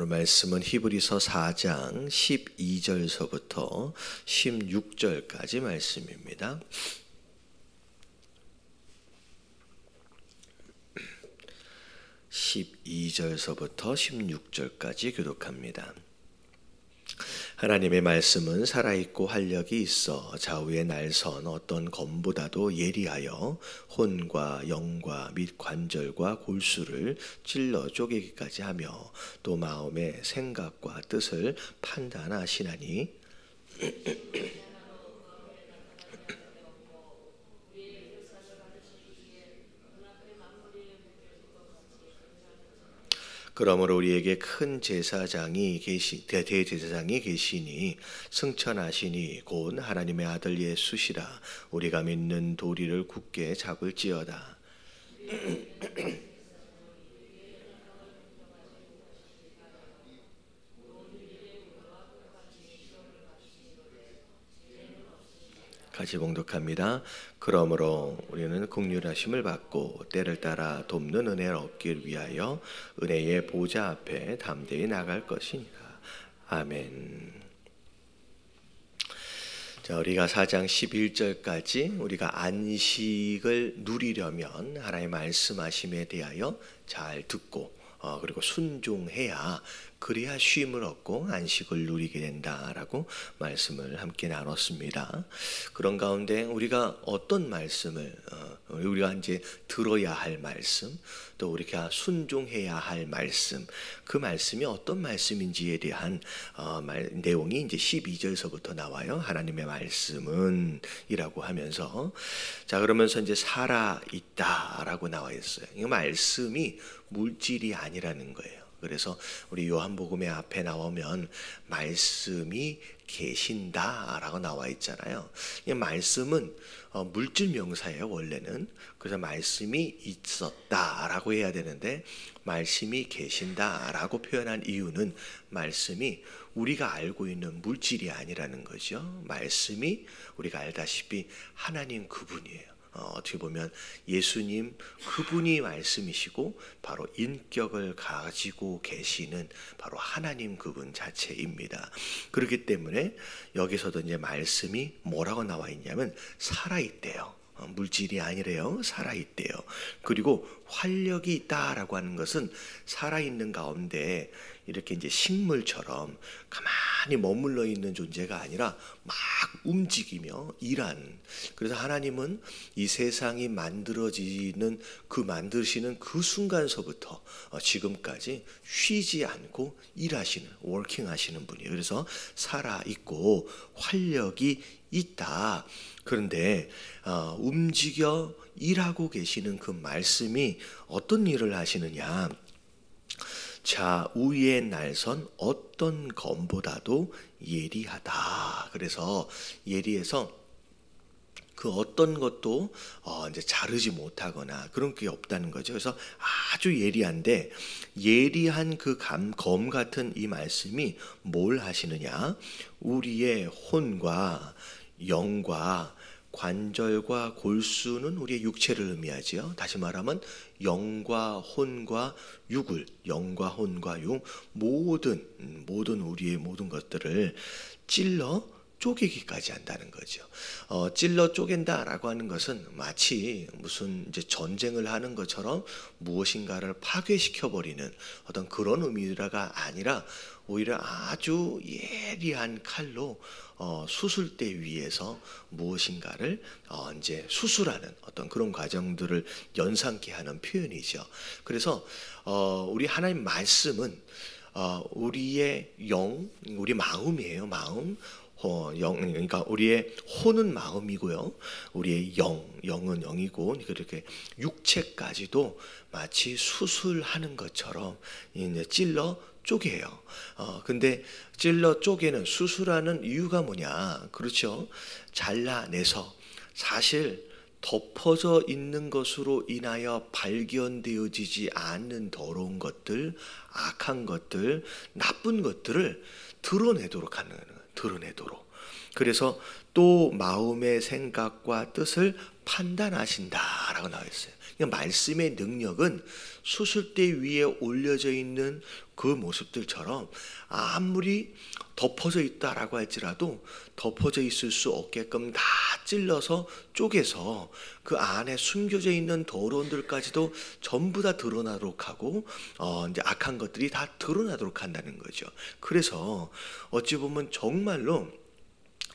말씀은 히브리서 4장 12절서부터 16절까지 말씀입니다. (12절서부터) (16절까지) 교독합니다. 하나님의 말씀은 살아있고 활력이 있어 좌우에 날선 어떤 검보다도 예리하여 혼과 영과 및 관절과 골수를 찔러 쪼개기까지 하며 또 마음의 생각과 뜻을 판단하시나니 그러므로 우리에게 큰 제사장이 대제사장이 계시니 승천하시니 곧 하나님의 아들 예수시라. 우리가 믿는 도리를 굳게 잡을지어다. 같이 봉독합니다. 그러므로 우리는 긍휼하심을 받고 때를 따라 돕는 은혜를 얻기 위하여 은혜의 보좌 앞에 담대히 나갈 것이니라. 아멘. 자, 우리가 4장 11절까지 우리가 안식을 누리려면 하나님의 말씀하심에 대하여 잘 듣고 그리고 순종해야 그래야 쉼을 얻고 안식을 누리게 된다라고 말씀을 함께 나눴습니다. 그런 가운데 우리가 어떤 말씀을 우리가 이제 들어야 할 말씀, 또 우리가 순종해야 할 말씀, 그 말씀이 어떤 말씀인지에 대한 내용이 이제 12절서부터 나와요. 하나님의 말씀은 이라고 하면서, 자, 그러면서 이제 살아 있다라고 나와 있어요. 이 말씀이 물질이 아니라는 거예요. 그래서 우리 요한복음의 앞에 나오면 말씀이 계신다라고 나와 있잖아요. 이 말씀은 물질 명사예요, 원래는. 그래서 말씀이 있었다라고 해야 되는데 말씀이 계신다라고 표현한 이유는 말씀이 우리가 알고 있는 물질이 아니라는 거죠. 말씀이 우리가 알다시피 하나님 그분이에요. 어떻게 보면 예수님 그분이 말씀이시고 바로 인격을 가지고 계시는 바로 하나님 그분 자체입니다. 그렇기 때문에 여기서도 이제 말씀이 뭐라고 나와 있냐면 살아있대요. 물질이 아니래요. 살아있대요. 그리고 활력이 있다라고 하는 것은 살아있는 가운데 이렇게 이제 식물처럼 가만히 머물러 있는 존재가 아니라 막 움직이며 일하는. 그래서 하나님은 이 세상이 만들어지는 만드시는 그 순간서부터 지금까지 쉬지 않고 일하시는, 워킹하시는 분이에요. 그래서 살아있고 활력이 있다. 그런데 움직여 일하고 계시는 그 말씀이 어떤 일을 하시느냐? 좌우에 날선 어떤 검보다도 예리하다. 그래서 예리해서 그 어떤 것도 이제 자르지 못하거나 그런 게 없다는 거죠. 그래서 아주 예리한데, 예리한 그 검 같은 이 말씀이 뭘 하시느냐? 우리의 혼과 영과 관절과 골수는 우리의 육체를 의미하지요. 다시 말하면 영과 혼과 육을, 영과 혼과 육, 모든 우리의 모든 것들을 찔러 쪼개기까지 한다는 거죠. 찔러 쪼갠다라고 하는 것은 마치 무슨 이제 전쟁을 하는 것처럼 무엇인가를 파괴시켜 버리는 어떤 그런 의미가 아니라 오히려 아주 예리한 칼로 수술대 위에서 무엇인가를 이제 수술하는 어떤 그런 과정들을 연상케 하는 표현이죠. 그래서 우리 하나님 말씀은 우리의 영, 우리 마음이에요. 마음. 그러니까 우리의 혼은 마음이고요. 우리의 영은 영이고, 그렇게 육체까지도 마치 수술하는 것처럼 이제 찔러 쪼개요. 근데 찔러 쪼개는, 수술하는 이유가 뭐냐? 그렇죠. 잘라내서 사실 덮어져 있는 것으로 인하여 발견되어지지 않는 더러운 것들, 악한 것들, 나쁜 것들을 드러내도록 하는 거예요. 드러내도록. 그래서 또 마음의 생각과 뜻을 판단하신다라고 나와 있어요. 말씀의 능력은 수술대 위에 올려져 있는 그 모습들처럼 아무리 덮어져 있다라고 할지라도 덮어져 있을 수 없게끔 다 찔러서 쪼개서 그 안에 숨겨져 있는 더러움들까지도 전부 다 드러나도록 하고 이제 악한 것들이 다 드러나도록 한다는 거죠. 그래서 어찌 보면 정말로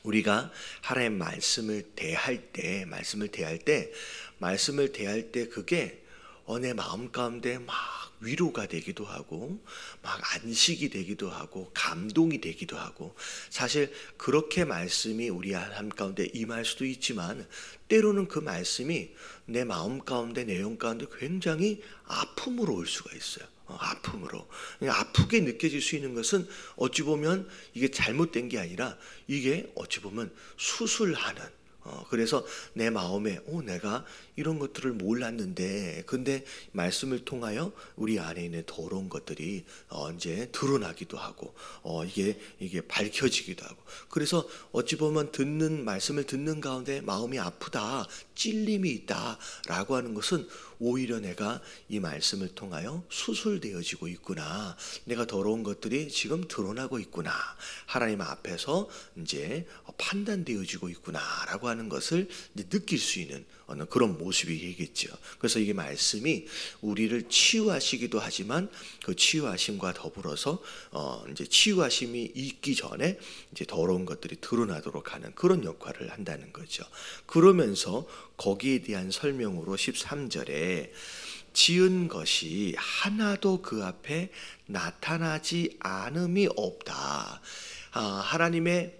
우리가 하나님의 말씀을 대할 때 그게 내 마음 가운데 막 위로가 되기도 하고 막 안식이 되기도 하고 감동이 되기도 하고, 사실 그렇게 말씀이 우리 삶 가운데 임할 수도 있지만 때로는 그 말씀이 내 마음 가운데 내 영 가운데 굉장히 아픔으로 올 수가 있어요. 아픔으로 아프게 느껴질 수 있는 것은 어찌 보면 이게 잘못된 게 아니라 이게 어찌 보면 수술하는, 그래서 내 마음에 내가 이런 것들을 몰랐는데 근데 말씀을 통하여 우리 안에 있는 더러운 것들이 이제 드러나기도 하고 이게 밝혀지기도 하고, 그래서 어찌 보면 말씀을 듣는 가운데 마음이 아프다, 찔림이 있다라고 하는 것은 오히려 내가 이 말씀을 통하여 수술되어지고 있구나, 내가 더러운 것들이 지금 드러나고 있구나, 하나님 앞에서 이제 판단되어지고 있구나라고 하는 것을 이제 느낄 수 있는 그런 모습이 되겠죠. 그래서 이게 말씀이 우리를 치유하시기도 하지만 그 치유하심과 더불어서 이제 치유하심이 있기 전에 이제 더러운 것들이 드러나도록 하는 그런 역할을 한다는 거죠. 그러면서 거기에 대한 설명으로 13절에 지은 것이 하나도 그 앞에 나타나지 않음이 없다. 하나님이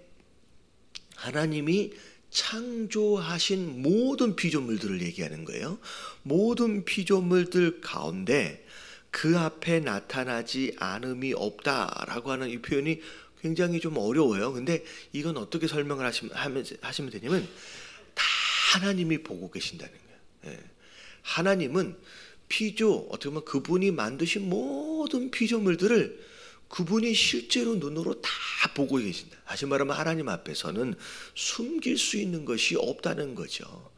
창조하신 모든 피조물들을 얘기하는 거예요. 모든 피조물들 가운데 그 앞에 나타나지 않음이 없다라고 하는 이 표현이 굉장히 좀 어려워요. 근데 이건 어떻게 설명을 하시면 되냐면 다 하나님이 보고 계신다는 거예요. 하나님은 어떻게 보면 그분이 만드신 모든 피조물들을 그분이 실제로 눈으로 다 보고 계신다. 다시 말하면 하나님 앞에서는 숨길 수 있는 것이 없다는 거죠.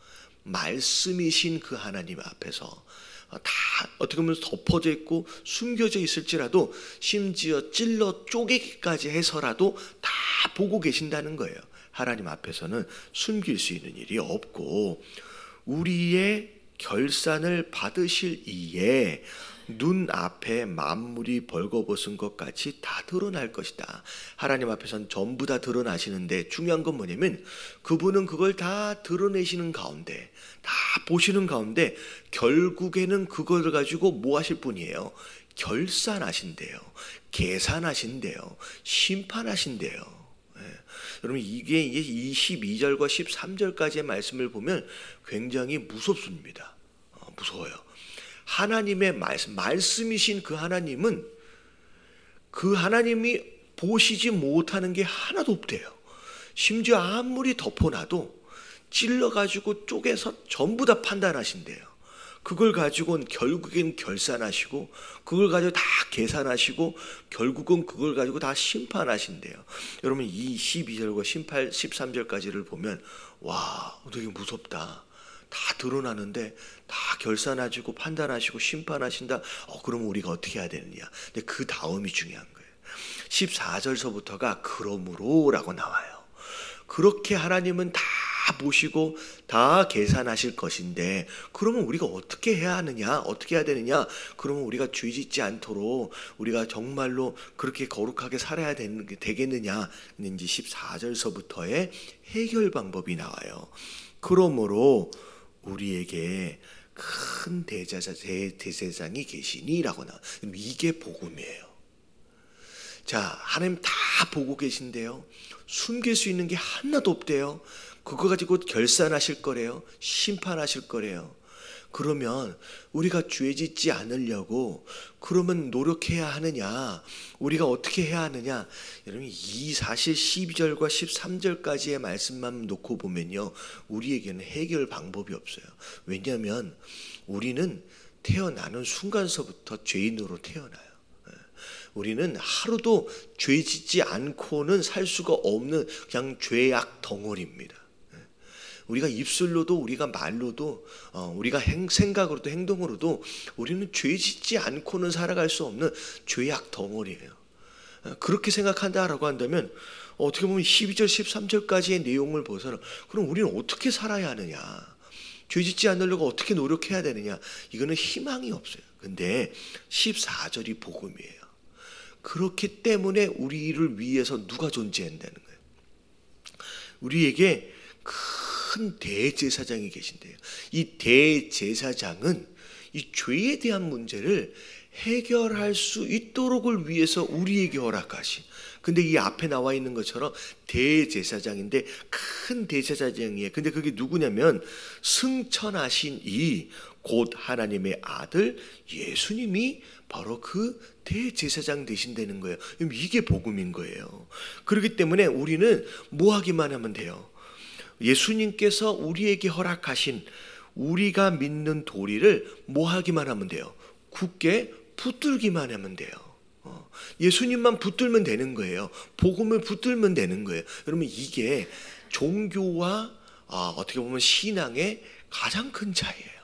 말씀이신 그 하나님 앞에서 다 어떻게 보면 덮어져 있고 숨겨져 있을지라도 심지어 찔러 쪼개기까지 해서라도 다 보고 계신다는 거예요. 하나님 앞에서는 숨길 수 있는 일이 없고 우리의 결산을 받으실 이에 눈앞에 만물이 벌거벗은 것 같이 다 드러날 것이다. 하나님 앞에서는 전부 다 드러나시는데 중요한 건 뭐냐면 그분은 그걸 다 드러내시는 가운데, 다 보시는 가운데 결국에는 그걸 가지고 뭐 하실 분이에요? 결산하신대요. 계산하신대요. 심판하신대요. 여러분 이게 22절과 13절까지의 말씀을 보면 굉장히 무섭습니다. 무서워요. 하나님의 말씀이신 그 하나님은 그 하나님이 보시지 못하는 게 하나도 없대요. 심지어 아무리 덮어놔도 찔러가지고 쪼개서 전부 다 판단하신대요. 그걸 가지고는 결국엔 결산하시고 그걸 가지고 다 계산하시고 결국은 그걸 가지고 다 심판하신대요. 여러분 이 12절과 13절까지를 보면 와 되게 무섭다. 다 드러나는데 다 결산하시고 판단하시고 심판하신다. 그러면 우리가 어떻게 해야 되느냐. 근데 그 다음이 중요한 거예요. 14절서부터가 그러므로라고 나와요. 그렇게 하나님은 다 보시고 다 계산하실 것인데 그러면 우리가 어떻게 해야 하느냐, 어떻게 해야 되느냐. 그러면 우리가 죄 짓지 않도록 우리가 정말로 그렇게 거룩하게 살아야 되겠느냐. 이제 14절서부터의 해결 방법이 나와요. 그러므로 우리에게 큰 대제사장이 계시니라고 나와요. 이게 복음이에요. 자, 하나님 다 보고 계신데요. 숨길 수 있는 게 하나도 없대요. 그거 가지고 결산하실 거래요. 심판하실 거래요. 그러면 우리가 죄 짓지 않으려고 그러면 노력해야 하느냐, 우리가 어떻게 해야 하느냐. 여러분 이 사실 12절과 13절까지의 말씀만 놓고 보면요 우리에게는 해결 방법이 없어요. 왜냐하면 우리는 태어나는 순간서부터 죄인으로 태어나요. 우리는 하루도 죄 짓지 않고는 살 수가 없는 그냥 죄악 덩어리입니다. 우리가 입술로도, 우리가 말로도, 우리가 생각으로도 행동으로도 우리는 죄 짓지 않고는 살아갈 수 없는 죄악 덩어리예요. 그렇게 생각한다라고 한다면 어떻게 보면 12절 13절까지의 내용을 보서는 그럼 우리는 어떻게 살아야 하느냐, 죄 짓지 않으려고 어떻게 노력해야 되느냐, 이거는 희망이 없어요. 근데 14절이 복음이에요. 그렇기 때문에 우리를 위해서 누가 존재한다는 거예요? 우리에게 큰 대제사장이 계신데요. 이 대제사장은 이 죄에 대한 문제를 해결할 수 있도록을 위해서 우리에게 허락하신, 근데 이 앞에 나와 있는 것처럼 대제사장인데 큰 대제사장이에요. 근데 그게 누구냐면 승천하신 이 곧 하나님의 아들 예수님이 바로 그 대제사장 되신다는 거예요. 이게 복음인 거예요. 그렇기 때문에 우리는 뭐 하기만 하면 돼요? 예수님께서 우리에게 허락하신 우리가 믿는 도리를 뭐 하기만 하면 돼요? 굳게 붙들기만 하면 돼요. 예수님만 붙들면 되는 거예요. 복음을 붙들면 되는 거예요. 여러분, 이게 종교와 어떻게 보면 신앙의 가장 큰 차이예요.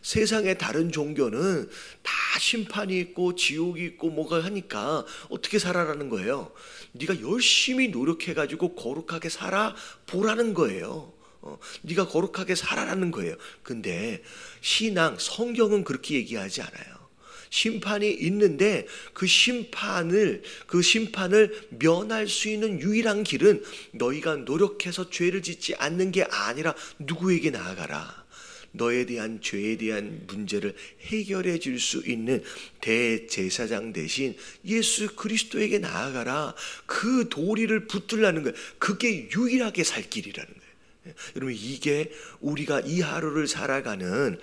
세상의 다른 종교는 다 심판이 있고 지옥이 있고 뭐가 하니까 어떻게 살아라는 거예요? 네가 열심히 노력해가지고 거룩하게 살아보라는 거예요. 네가 거룩하게 살아라는 거예요. 근데 신앙, 성경은 그렇게 얘기하지 않아요. 심판이 있는데 그 심판을 면할 수 있는 유일한 길은 너희가 노력해서 죄를 짓지 않는 게 아니라 누구에게 나아가라. 너에 대한 죄에 대한 문제를 해결해 줄 수 있는 대제사장 대신 예수 그리스도에게 나아가라. 그 도리를 붙들라는 거예요. 그게 유일하게 살 길이라는 거예요. 여러분, 이게 우리가 이 하루를 살아가는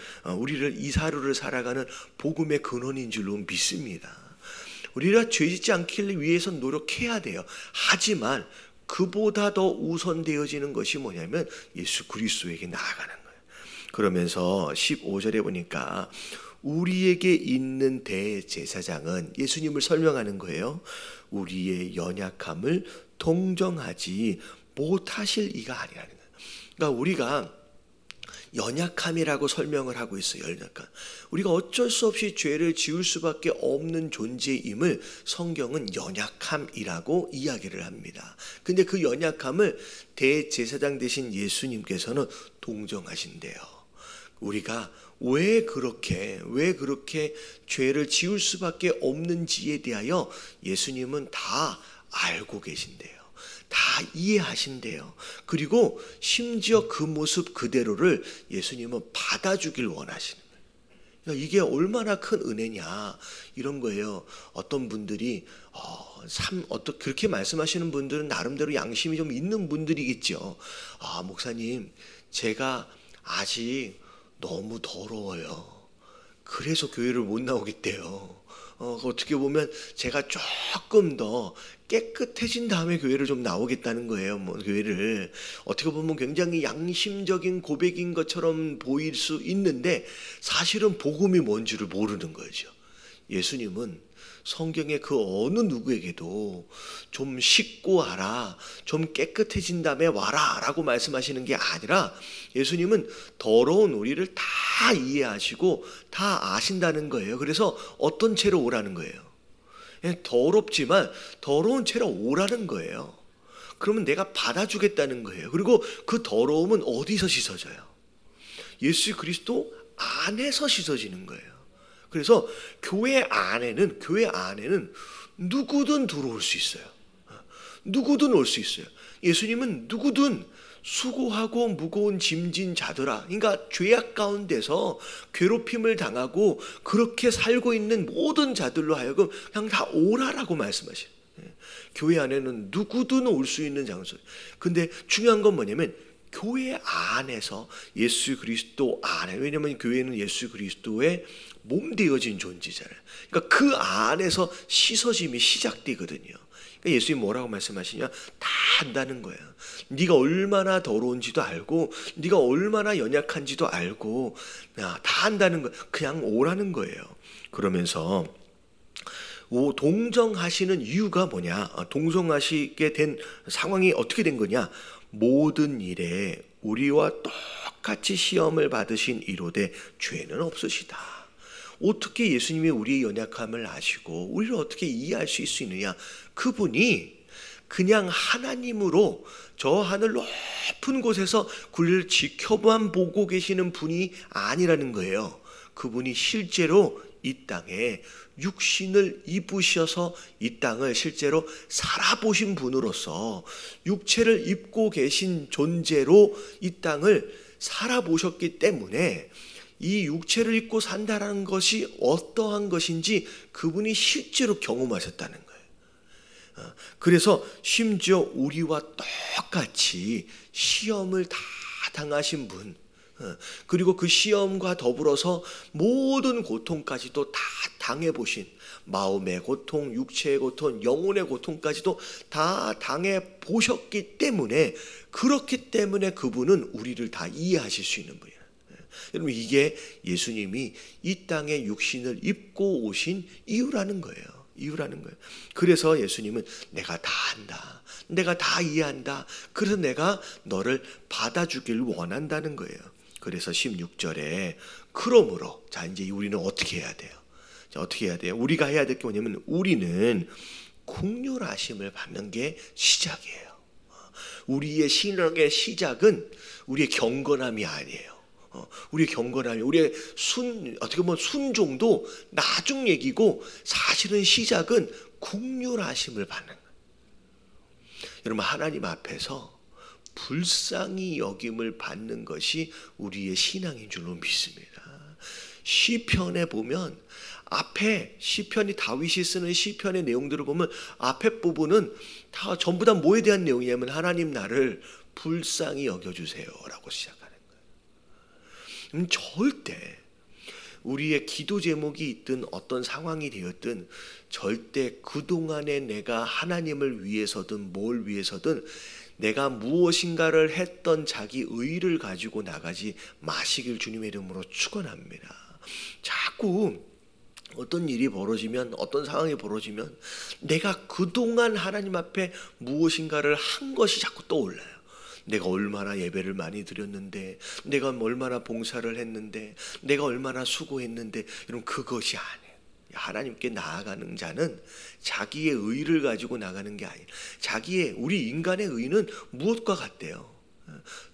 복음의 근원인 줄로 믿습니다. 우리가 죄짓지 않기 위해서 노력해야 돼요. 하지만 그보다 더 우선되어지는 것이 뭐냐면 예수 그리스도에게 나아가는 거예요. 그러면서 15절에 보니까 우리에게 있는 대제사장은 예수님을 설명하는 거예요. 우리의 연약함을 동정하지 못하실 이가 아니라는 거예요. 그러니까 우리가 연약함이라고 설명을 하고 있어요. 연약함. 우리가 어쩔 수 없이 죄를 지을 수밖에 없는 존재임을 성경은 연약함이라고 이야기를 합니다. 근데 그 연약함을 대제사장 되신 예수님께서는 동정하신대요. 우리가 왜 그렇게 죄를 지을 수밖에 없는지에 대하여 예수님은 다 알고 계신대요. 다 이해하신대요. 그리고 심지어 그 모습 그대로를 예수님은 받아주길 원하시는 거예요. 그러니까 이게 얼마나 큰 은혜냐 이런 거예요. 어떤 분들이 그렇게 말씀하시는 분들은 나름대로 양심이 좀 있는 분들이겠죠. 목사님, 제가 아직 너무 더러워요. 그래서 교회를 못 나오겠대요. 어떻게 보면 제가 조금 더 깨끗해진 다음에 교회를 좀 나오겠다는 거예요. 교회를 어떻게 보면 굉장히 양심적인 고백인 것처럼 보일 수 있는데 사실은 복음이 뭔지를 모르는 거죠. 예수님은 성경의 그 어느 누구에게도 좀 씻고 와라, 좀 깨끗해진 다음에 와라 라고 말씀하시는 게 아니라 예수님은 더러운 우리를 다 이해하시고 다 아신다는 거예요. 그래서 어떤 채로 오라는 거예요? 더럽지만 더러운 채로 오라는 거예요. 그러면 내가 받아주겠다는 거예요. 그리고 그 더러움은 어디서 씻어져요? 예수 그리스도 안에서 씻어지는 거예요. 그래서 교회 안에는 누구든 들어올 수 있어요. 누구든 올 수 있어요. 예수님은 누구든 수고하고 무거운 짐진 자들아, 그러니까 죄악 가운데서 괴롭힘을 당하고 그렇게 살고 있는 모든 자들로 하여금 그냥 다 오라라고 말씀하시는 거예요. 교회 안에는 누구든 올 수 있는 장소예요. 근데 중요한 건 뭐냐면 교회 안에서 예수 그리스도 안에, 왜냐하면 교회는 예수 그리스도의 몸 되어진 존재잖아요. 그러니까 그 안에서 씻어짐이 시작되거든요. 그러니까 예수님이 뭐라고 말씀하시냐? 다 안다는 거예요. 네가 얼마나 더러운지도 알고 네가 얼마나 연약한지도 알고 다 안다는 거예요. 그냥 오라는 거예요. 그러면서 동정하시는 이유가 뭐냐? 동정하시게 된 상황이 어떻게 된 거냐? 모든 일에 우리와 똑같이 시험을 받으신 이로되 죄는 없으시다. 어떻게 예수님이 우리의 연약함을 아시고 우리를 어떻게 이해할 수 있느냐? 그분이 그냥 하나님으로 저 하늘 높은 곳에서 우리를 지켜만 보고 계시는 분이 아니라는 거예요. 그분이 실제로 이 땅에 육신을 입으셔서 이 땅을 실제로 살아보신 분으로서 육체를 입고 계신 존재로 이 땅을 살아보셨기 때문에 이 육체를 입고 산다라는 것이 어떠한 것인지 그분이 실제로 경험하셨다는 거예요. 그래서 심지어 우리와 똑같이 시험을 다 당하신 분, 그리고 그 시험과 더불어서 모든 고통까지도 다 당해보신, 마음의 고통, 육체의 고통, 영혼의 고통까지도 다 당해보셨기 때문에, 그렇기 때문에 그분은 우리를 다 이해하실 수 있는 분이에요. 여러분, 이게 예수님이 이 땅에 육신을 입고 오신 이유라는 거예요. 그래서 예수님은 내가 다 안다, 내가 다 이해한다, 그래서 내가 너를 받아주길 원한다는 거예요. 그래서 16절에 그러므로, 자 이제 우리는 어떻게 해야 돼요? 자, 어떻게 해야 돼요? 우리가 해야 될 게 뭐냐면 우리는 긍휼하심을 받는 게 시작이에요. 우리의 신앙의 시작은 우리의 경건함이 아니에요. 우리의 경건함이, 우리의 어떻게 보면 순종도 나중 얘기고, 사실은 시작은 긍휼하심을 받는 거예요. 여러분, 하나님 앞에서 불쌍히 여김을 받는 것이 우리의 신앙인 줄로 믿습니다. 시편에 보면, 앞에 시편이 다윗이 쓰는 시편의 내용들을 보면 앞에 부분은 다 전부 다 뭐에 대한 내용이냐면 하나님 나를 불쌍히 여겨주세요라고 시작합니다. 절대 우리의 기도 제목이 있든 어떤 상황이 되었든 절대 그동안에 내가 하나님을 위해서든 뭘 위해서든 내가 무엇인가를 했던 자기 의를 가지고 나가지 마시길 주님의 이름으로 축원합니다. 자꾸 어떤 일이 벌어지면, 어떤 상황이 벌어지면 내가 그동안 하나님 앞에 무엇인가를 한 것이 자꾸 떠올라요. 내가 얼마나 예배를 많이 드렸는데, 내가 얼마나 봉사를 했는데, 내가 얼마나 수고했는데, 이런 그것이 아니에요. 하나님께 나아가는 자는 자기의 의를 가지고 나가는 게 아니에요. 우리 인간의 의는 무엇과 같대요?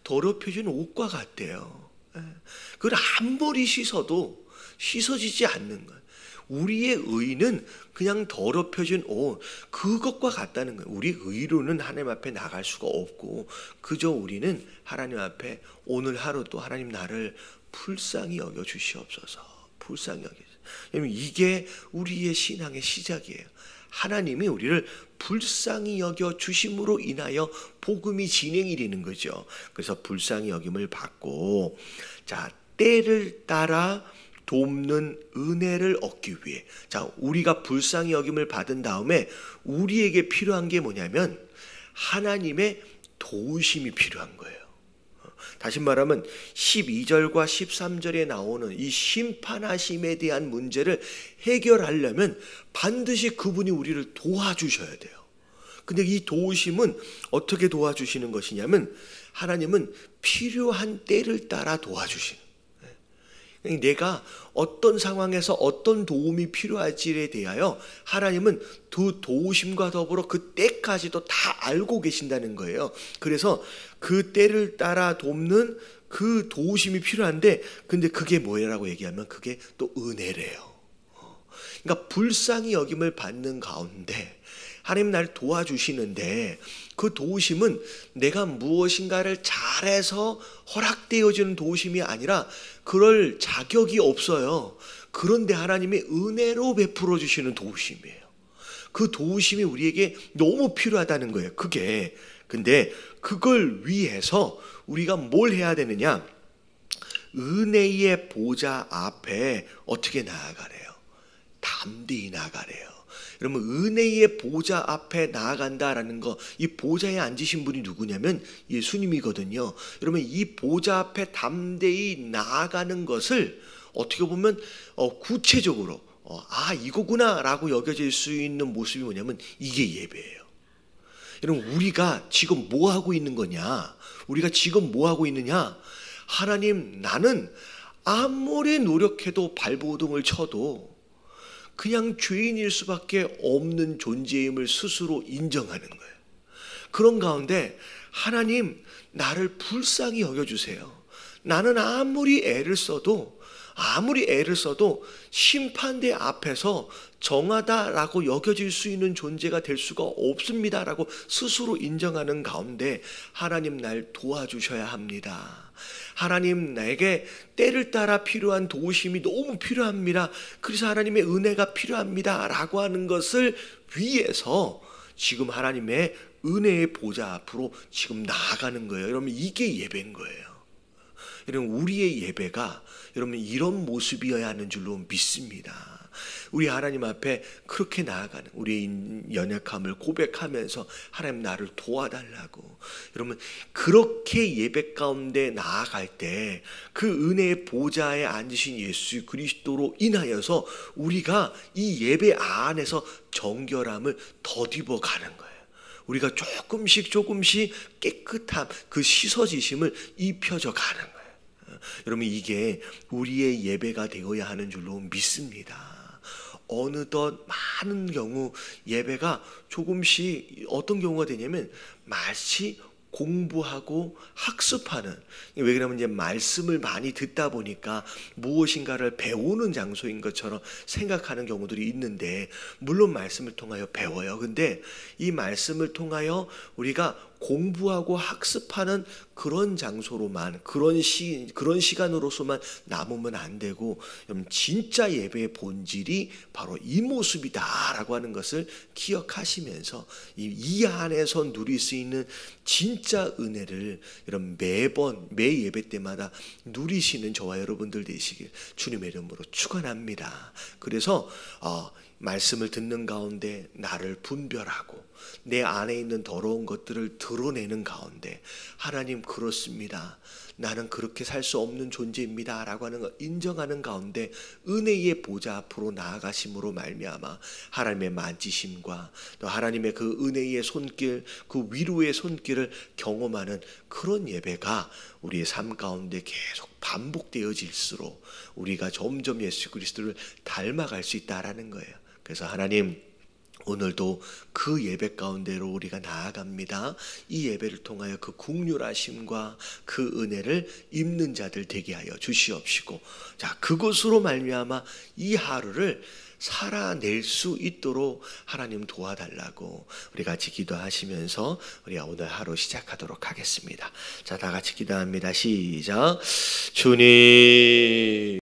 더럽혀진 옷과 같대요. 그걸 아무리 씻어도 씻어지지 않는 거예요. 우리의 의는 그냥 더럽혀진 옷, 그것과 같다는 거예요. 우리 의로는 하나님 앞에 나갈 수가 없고, 그저 우리는 하나님 앞에 오늘 하루도 하나님 나를 불쌍히 여겨 주시옵소서. 불쌍히 여겨 주시옵소서. 여러분, 이게 우리의 신앙의 시작이에요. 하나님이 우리를 불쌍히 여겨 주심으로 인하여 복음이 진행이 되는 거죠. 그래서 불쌍히 여김을 받고, 자, 때를 따라 돕는 은혜를 얻기 위해, 자, 우리가 불쌍히 여김을 받은 다음에 우리에게 필요한 게 뭐냐면 하나님의 도우심이 필요한 거예요. 다시 말하면 12절과 13절에 나오는 이 심판하심에 대한 문제를 해결하려면 반드시 그분이 우리를 도와주셔야 돼요. 근데 이 도우심은 어떻게 도와주시는 것이냐면 하나님은 필요한 때를 따라 도와주시는 거예요. 내가 어떤 상황에서 어떤 도움이 필요할지에 대하여 하나님은 그 도우심과 더불어 그 때까지도 다 알고 계신다는 거예요. 그래서 그 때를 따라 돕는 그 도우심이 필요한데, 근데 그게 뭐라고 얘기하면 그게 또 은혜래요. 그러니까 불쌍히 여김을 받는 가운데 하나님 나를 도와주시는데, 그 도우심은 내가 무엇인가를 잘해서 허락되어지는 도우심이 아니라 그럴 자격이 없어요. 그런데 하나님이 은혜로 베풀어 주시는 도우심이에요. 그 도우심이 우리에게 너무 필요하다는 거예요. 그게. 근데 그걸 위해서 우리가 뭘 해야 되느냐? 은혜의 보좌 앞에 어떻게 나아가래요? 담대히 나아가래요. 여러분, 은혜의 보좌 앞에 나아간다라는 거, 이 보좌에 앉으신 분이 누구냐면 예수님이거든요. 여러분, 이 보좌 앞에 담대히 나아가는 것을 어떻게 보면 구체적으로 이거구나 라고 여겨질 수 있는 모습이 뭐냐면 이게 예배예요. 여러분, 우리가 지금 뭐 하고 있는 거냐? 우리가 지금 뭐 하고 있느냐? 하나님, 나는 아무리 노력해도 발버둥을 쳐도 그냥 죄인일 수밖에 없는 존재임을 스스로 인정하는 거예요. 그런 가운데 하나님, 나를 불쌍히 여겨주세요. 나는 아무리 애를 써도 심판대 앞에서 정하다라고 여겨질 수 있는 존재가 될 수가 없습니다라고 스스로 인정하는 가운데 하나님, 날 도와주셔야 합니다. 하나님, 나에게 때를 따라 필요한 도우심이 너무 필요합니다. 그래서 하나님의 은혜가 필요합니다 라고 하는 것을 위해서 지금 하나님의 은혜의 보좌 앞으로 지금 나아가는 거예요. 여러분, 이게 예배인 거예요. 여러분, 우리의 예배가 여러분 이런 모습이어야 하는 줄로 믿습니다. 우리 하나님 앞에 그렇게 나아가는 우리의 연약함을 고백하면서 하나님, 나를 도와달라고. 여러분, 그렇게 예배 가운데 나아갈 때 그 은혜의 보좌에 앉으신 예수 그리스도로 인하여서 우리가 이 예배 안에서 정결함을 더디어 가는 거예요. 우리가 조금씩 깨끗함, 그 씻어지심을 입혀져 가는 거예요. 여러분, 이게 우리의 예배가 되어야 하는 줄로 믿습니다. 어느덧 많은 경우 예배가 조금씩 어떤 경우가 되냐면 마치 공부하고 학습하는, 왜 그러냐면 이제 말씀을 많이 듣다 보니까 무엇인가를 배우는 장소인 것처럼 생각하는 경우들이 있는데, 물론 말씀을 통하여 배워요. 근데 이 말씀을 통하여 우리가 공부하고 학습하는 그런 장소로만, 그런 시간으로서만 남으면 안 되고, 진짜 예배의 본질이 바로 이 모습이다라고 하는 것을 기억하시면서 이 안에서 누릴 수 있는 진짜 은혜를 여러분 매 예배 때마다 누리시는 저와 여러분들 되시길 주님의 이름으로 축원합니다. 그래서 말씀을 듣는 가운데 나를 분별하고 내 안에 있는 더러운 것들을 드러내는 가운데, 하나님, 그렇습니다, 나는 그렇게 살 수 없는 존재입니다 라고 하는 걸 인정하는 가운데 은혜의 보좌 앞으로 나아가심으로 말미암아 하나님의 만지심과 또 하나님의 그 은혜의 손길, 그 위로의 손길을 경험하는 그런 예배가 우리의 삶 가운데 계속 반복되어질수록 우리가 점점 예수 그리스도를 닮아갈 수 있다라는 거예요. 그래서 하나님, 오늘도 그 예배 가운데로 우리가 나아갑니다. 이 예배를 통하여 그 긍휼하심과 그 은혜를 입는 자들 되게 하여 주시옵시고, 자, 그것으로 말미암아 이 하루를 살아낼 수 있도록 하나님 도와달라고 우리 같이 기도하시면서 우리가 오늘 하루 시작하도록 하겠습니다. 자, 다 같이 기도합니다. 시작. 주님,